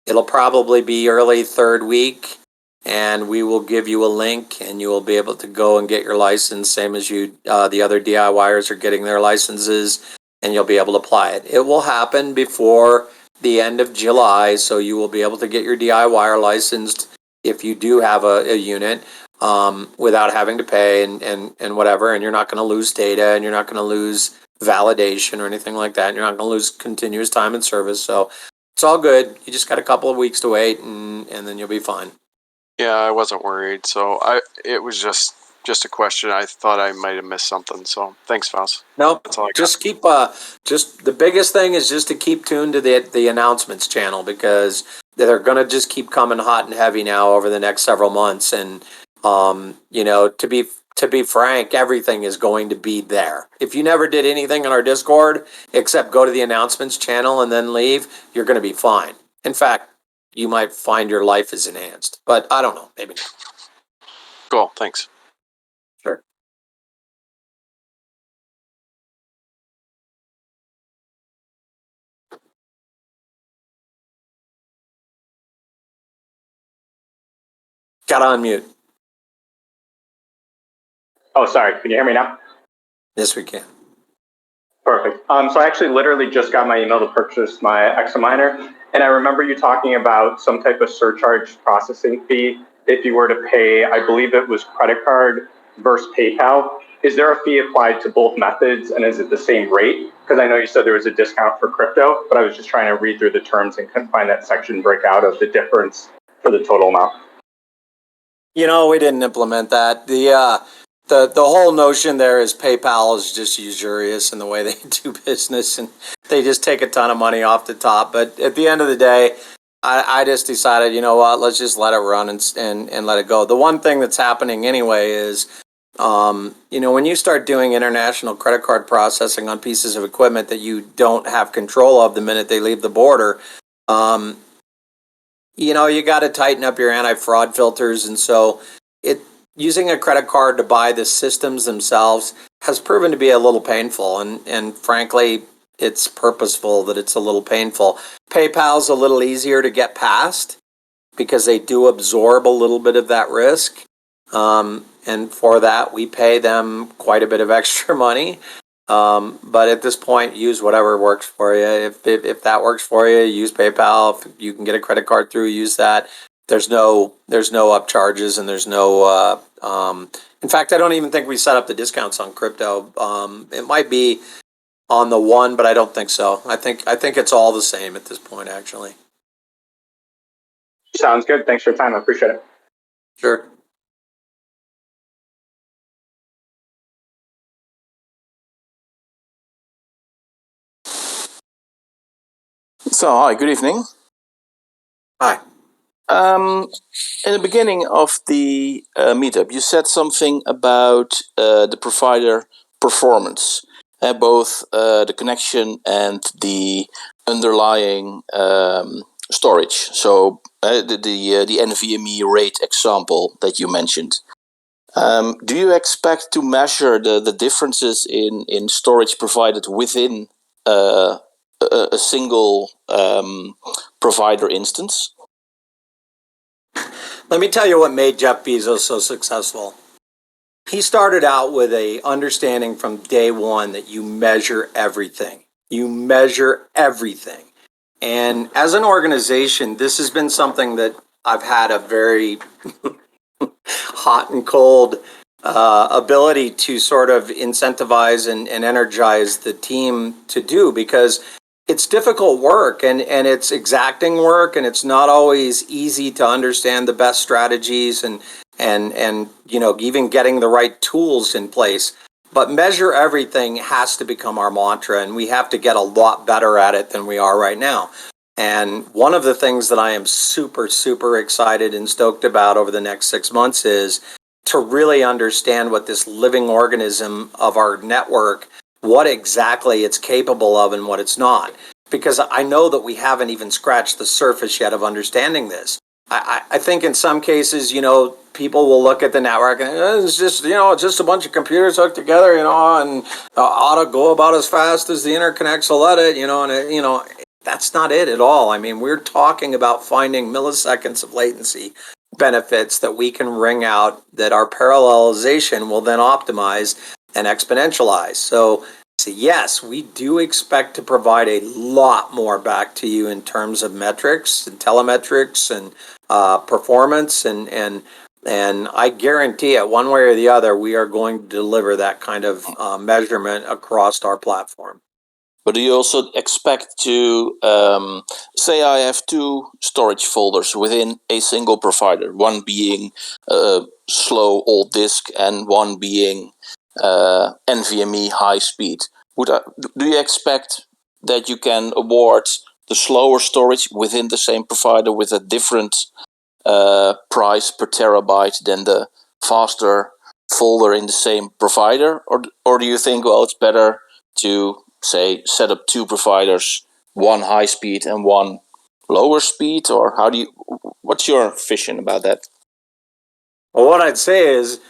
It'll probably be early third week, and we will give you a link, and you will be able to go and get your license, same as the other DIYers are getting their licenses, and you'll be able to apply it. It will happen before the end of July, so you will be able to get your DIYer licensed if you do have a unit without having to pay and whatever, and you're not going to lose data, and you're not going to lose validation or anything like that, and you're not going to lose continuous time and service. So it's all good. You just got a couple of weeks to wait, and then you'll be fine. Yeah, I wasn't worried. So it was just just a question. I thought I might have missed something. So thanks, Faust. Nope. That's all I got. Just keep just the biggest thing is just to keep tuned to the announcements channel, because they're gonna just keep coming hot and heavy now over the next several months. And to be frank, everything is going to be there. If you never did anything in our Discord except go to the announcements channel and then leave, you're gonna be fine. In fact, you might find your life is enhanced. But I don't know, maybe not. Cool. Thanks. Sure. Got on mute. Oh, sorry. Can you hear me now? Yes, we can. Perfect. So I actually literally just got my email to purchase my Examiner, and I remember you talking about some type of surcharge processing fee if you were to pay, I believe it was credit card versus PayPal. Is there a fee applied to both methods, and is it the same rate? Because I know you said there was a discount for crypto, but I was just trying to read through the terms and couldn't find that section breakout of the difference for the total amount. We didn't implement that. The whole notion there is PayPal is just usurious in the way they do business, and they just take a ton of money off the top. But at the end of the day, I just decided, you know what, let's just let it run and let it go. The one thing that's happening anyway is, when you start doing international credit card processing on pieces of equipment that you don't have control of the minute they leave the border, you got to tighten up your anti-fraud filters. And so using a credit card to buy the systems themselves has proven to be a little painful. And frankly, it's purposeful that it's a little painful. PayPal's a little easier to get past because they do absorb a little bit of that risk. And for that, we pay them quite a bit of extra money. But at this point, use whatever works for you. If that works for you, use PayPal. If you can get a credit card through, use that. There's no upcharges, and there's no. In fact, I don't even think we set up the discounts on crypto. It might be on the one, but I don't think so. I think it's all the same at this point, actually. Sounds good. Thanks for your time. I appreciate it. Sure. So, hi, good evening. Hi. In the beginning of the meetup, you said something about the provider performance, both the connection and the underlying storage. So, the NVMe RAID example that you mentioned. Do you expect to measure the differences in storage provided within a single provider instance? Let me tell you what made Jeff Bezos so successful. He started out with a understanding from day one that you measure everything. You measure everything. And as an organization, this has been something that I've had a very hot and cold ability to sort of incentivize and energize the team to do, because it's difficult work and it's exacting work, and it's not always easy to understand the best strategies and even getting the right tools in place. But measure everything has to become our mantra, and we have to get a lot better at it than we are right now. And one of the things that I am super, super excited and stoked about over the next 6 months is to really understand what this living organism of our network, what exactly it's capable of and what it's not. Because I know that we haven't even scratched the surface yet of understanding this. I think in some cases, people will look at the network and it's just, it's just a bunch of computers hooked together, and ought to go about as fast as the interconnects will let it, that's not it at all. I mean, we're talking about finding milliseconds of latency benefits that we can wring out, that our parallelization will then optimize and exponentialize. So yes, we do expect to provide a lot more back to you in terms of metrics and telemetrics and performance, and I guarantee it, one way or the other, we are going to deliver that kind of measurement across our platform. But do you also expect to, say I have two storage folders within a single provider, one being slow old disk and one being NVMe high speed? Do you expect that you can award the slower storage within the same provider with a different price per terabyte than the faster folder in the same provider? Or do you think, well, it's better to, say, set up two providers, one high speed and one lower speed? Or what's your vision about that? Well, what I'd say is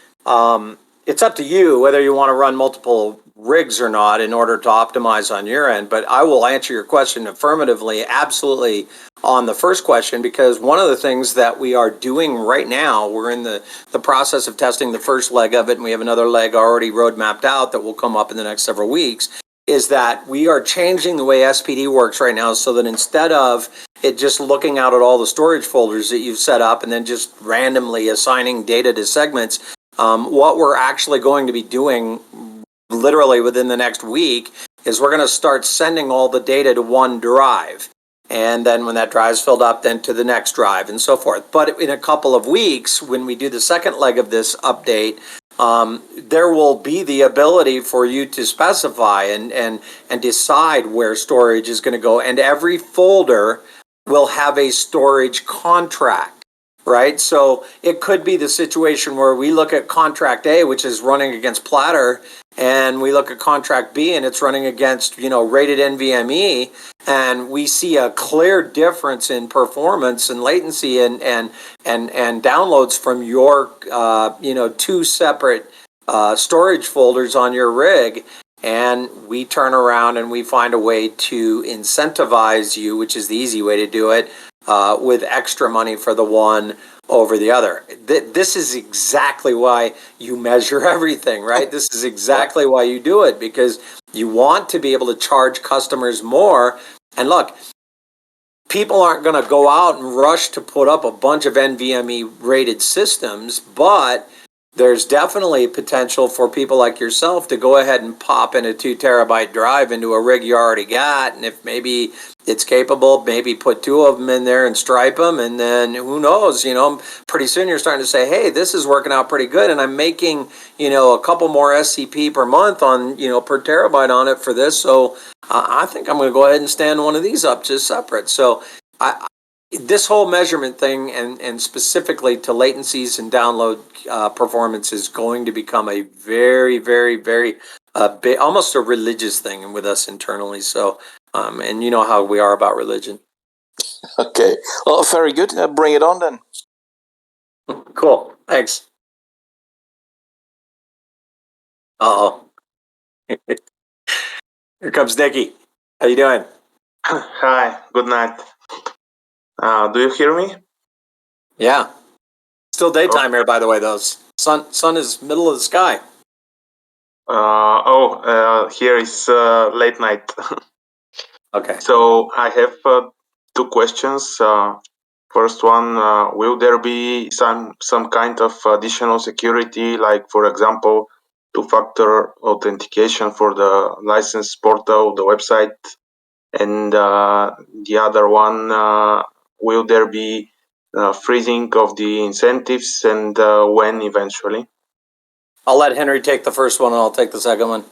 it's up to you whether you want to run multiple rigs or not in order to optimize on your end. But I will answer your question affirmatively, absolutely, on the first question, because one of the things that we are doing right now, we're in the process of testing the first leg of it, and we have another leg already road mapped out that will come up in the next several weeks, is that we are changing the way SPD works right now so that instead of it just looking out at all the storage folders that you've set up and then just randomly assigning data to segments, what we're actually going to be doing literally within the next week is we're going to start sending all the data to one drive. And then when that drive's filled up, then to the next drive and so forth. But in a couple of weeks, when we do the second leg of this update, there will be the ability for you to specify and decide where storage is going to go. And every folder will have a storage contract, right? So it could be the situation where we look at contract A, which is running against Platter, and we look at contract B and it's running against, rated NVMe, and we see a clear difference in performance and latency and downloads from your, two separate storage folders on your rig. And we turn around and we find a way to incentivize you, which is the easy way to do it, with extra money for the one over the other. This is exactly why you measure everything, right? This is exactly why you do it, because you want to be able to charge customers more. And look, people aren't going to go out and rush to put up a bunch of NVMe rated systems, but there's definitely potential for people like yourself to go ahead and pop in a 2 terabyte drive into a rig you already got. And if maybe it's capable, maybe put two of them in there and stripe them. And then who knows, pretty soon you're starting to say, hey, this is working out pretty good. And I'm making, a couple more SCP per month on, per terabyte on it for this. So I think I'm going to go ahead and stand one of these up just separate. So this whole measurement thing and specifically to latencies and download performance is going to become a very, very, very big, almost a religious thing with us internally. So, and you know how we are about religion. Okay, well, very good. Bring it on then. Cool. Thanks. Uh-oh. Here comes Nicky. How you doing? Hi, good night. Do you hear me? Yeah. Still daytime here, by the way, though. Sun is middle of the sky. Here is late night. Okay. So I have two questions. First one, will there be some kind of additional security, like for example, two-factor authentication for the license portal, the website? And the other one, will there be freezing of the incentives, and when eventually? I'll let Henry take the first one and I'll take the second one.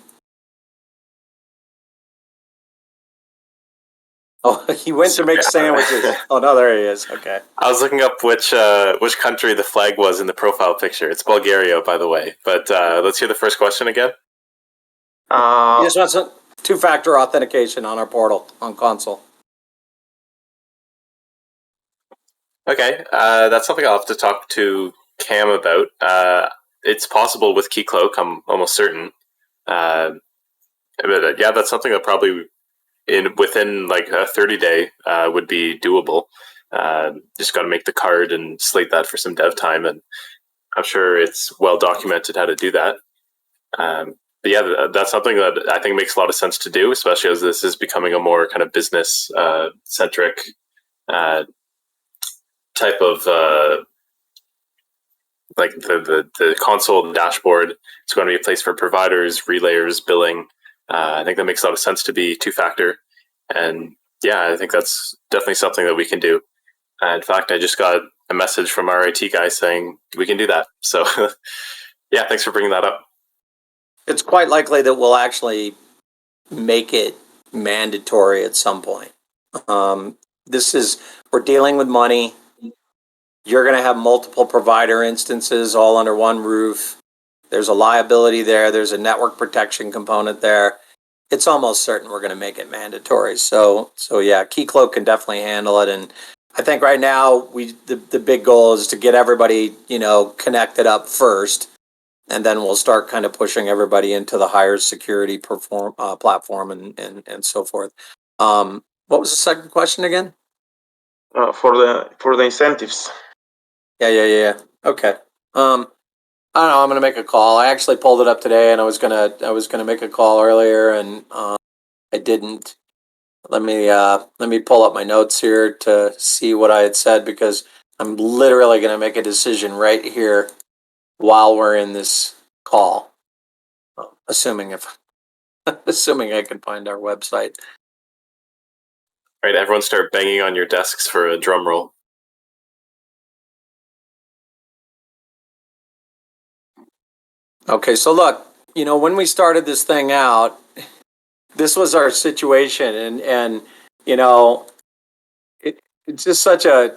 Oh, he went to make sandwiches. Oh, no, there he is. Okay. I was looking up which country the flag was in the profile picture. It's Bulgaria, by the way. But let's hear the first question again. He just wants a two-factor authentication on our portal on console. Okay, that's something I'll have to talk to Cam about. It's possible with Keycloak, I'm almost certain. But yeah, that's something that probably within like a 30-day would be doable. Just got to make the card and slate that for some dev time, and I'm sure it's well documented how to do that. But yeah, that's something that I think makes a lot of sense to do, especially as this is becoming a more kind of business centric type of like the console, the dashboard. It's going to be a place for providers, relayers, billing, I think that makes a lot of sense to be two-factor. And yeah, I think that's definitely something that we can do. In fact, I just got a message from our IT guy saying we can do that. So yeah, thanks for bringing that up. It's quite likely that we'll actually make it mandatory at some point. We're dealing with money. You're going to have multiple provider instances all under one roof. There's a liability there. There's a network protection component there. It's almost certain we're going to make it mandatory. So yeah, Keycloak can definitely handle it. And I think right now the big goal is to get everybody, connected up first, and then we'll start kind of pushing everybody into the higher security platform and so forth. What was the second question again? For the incentives. Yeah. Okay. I don't know. I'm gonna make a call. I actually pulled it up today, and I was gonna make a call earlier, and I didn't. Let me pull up my notes here to see what I had said, because I'm literally gonna make a decision right here while we're in this call. Assuming I can find our website. All right, everyone start banging on your desks for a drum roll. Okay, so look, when we started this thing out, this was our situation, and it's just such a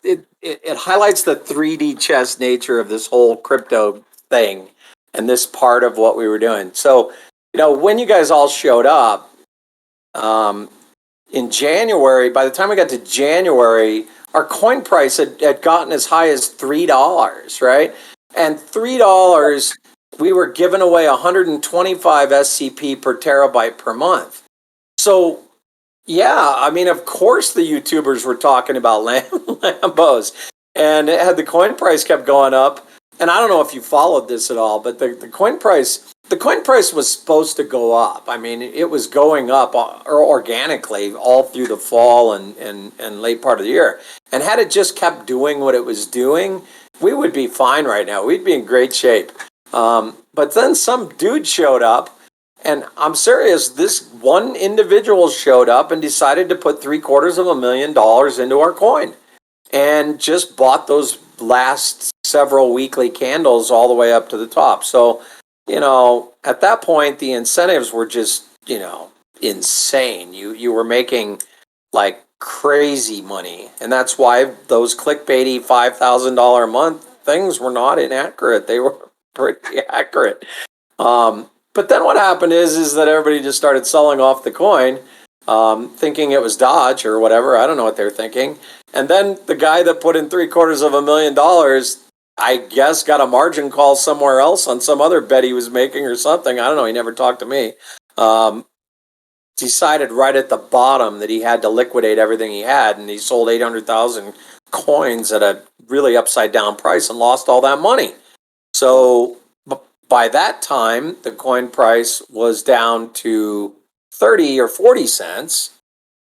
it highlights the 3D chess nature of this whole crypto thing and this part of what we were doing. So, when you guys all showed up, in January, by the time we got to January, our coin price had gotten as high as $3, right? And $3, we were giving away 125 SCP per terabyte per month. So, yeah, I mean, of course the YouTubers were talking about Lambos. And had the coin price kept going up, and I don't know if you followed this at all, but the coin price was supposed to go up. I mean, it was going up organically all through the fall and late part of the year. And had it just kept doing what it was doing, we would be fine right now. We'd be in great shape. But then some dude showed up, and I'm serious, this one individual showed up and decided to put $750,000 into our coin and just bought those last several weekly candles all the way up to the top. So, at that point, the incentives were just, insane. You were making like crazy money. And that's why those clickbaity $5,000 a month things were not inaccurate. They were pretty accurate. But then what happened is that everybody just started selling off the coin, thinking it was Dodge or whatever. I don't know what they're thinking. And then the guy that put in $750,000, I guess, got a margin call somewhere else on some other bet he was making or something. I don't know. He never talked to me. Decided right at the bottom that he had to liquidate everything he had, and he sold 800,000 coins at a really upside down price and lost all that money. So by that time, the coin price was down to 30 or 40 cents.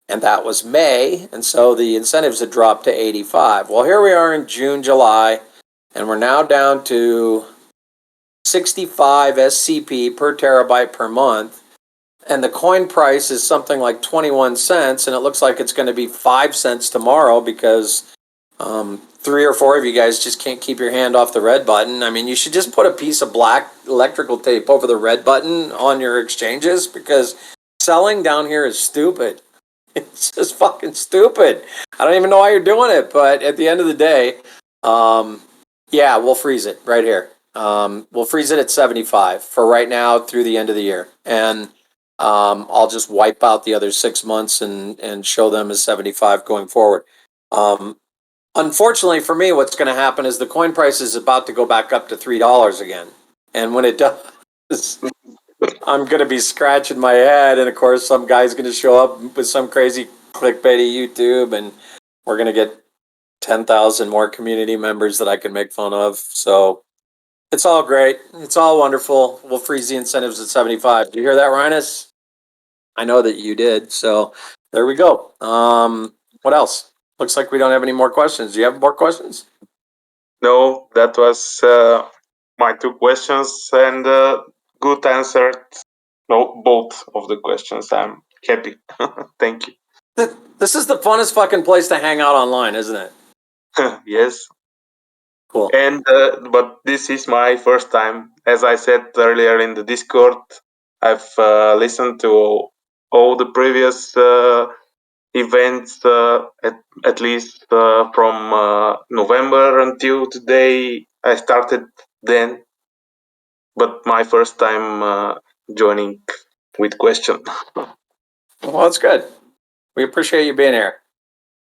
And that was May, and so the incentives had dropped to 85. Well, here we are in June, July, and we're now down to 65 SCP per terabyte per month, and the coin price is something like 21 cents, and it looks like it's going to be 5 cents tomorrow because 3 or 4 of you guys just can't keep your hand off the red button. I mean, you should just put a piece of black electrical tape over the red button on your exchanges, because selling down here is stupid. It's just fucking stupid. I don't even know why you're doing it, but at the end of the day, yeah, we'll freeze it right here. We'll freeze it at 75 for right now through the end of the year, and I'll just wipe out the other 6 months and show them as 75 going forward. Unfortunately for me, what's going to happen is the coin price is about to go back up to $3 again, and when it does, I'm going to be scratching my head, and of course some guy's going to show up with some crazy clickbaity YouTube, and we're going to get 10,000 more community members that I can make fun of. So it's all great. It's all wonderful. We'll freeze the incentives at 75. Do you hear that, Rhinus? I know that you did. So there we go. What else? Looks like we don't have any more questions. Do you have more questions? No, that was my 2 questions, and good answer. No, both of the questions. I'm happy. Thank you. This is the funnest fucking place to hang out online, isn't it? Yes. Cool. And but this is my first time. As I said earlier in the Discord, I've listened to all the previous events, at least from November until today. I started then, but my first time joining with question. Well, that's good. We appreciate you being here.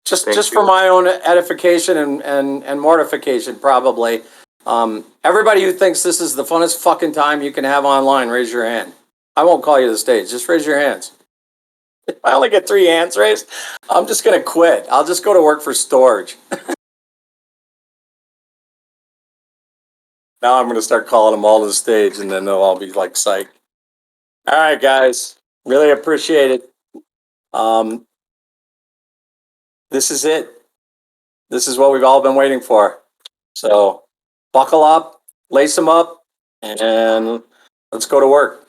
Just Thank for you. my own edification and mortification, probably. Everybody who thinks this is the funnest fucking time you can have online, raise your hand. I won't call you to the stage. Just raise your hands. If I only get 3 hands raised, I'm just gonna quit. I'll just go to work for storage. Now I'm gonna start calling them all to the stage, and then they'll all be like psyched. All right, guys, really appreciate it. This is it. This is what we've all been waiting for. So buckle up, lace them up, and let's go to work.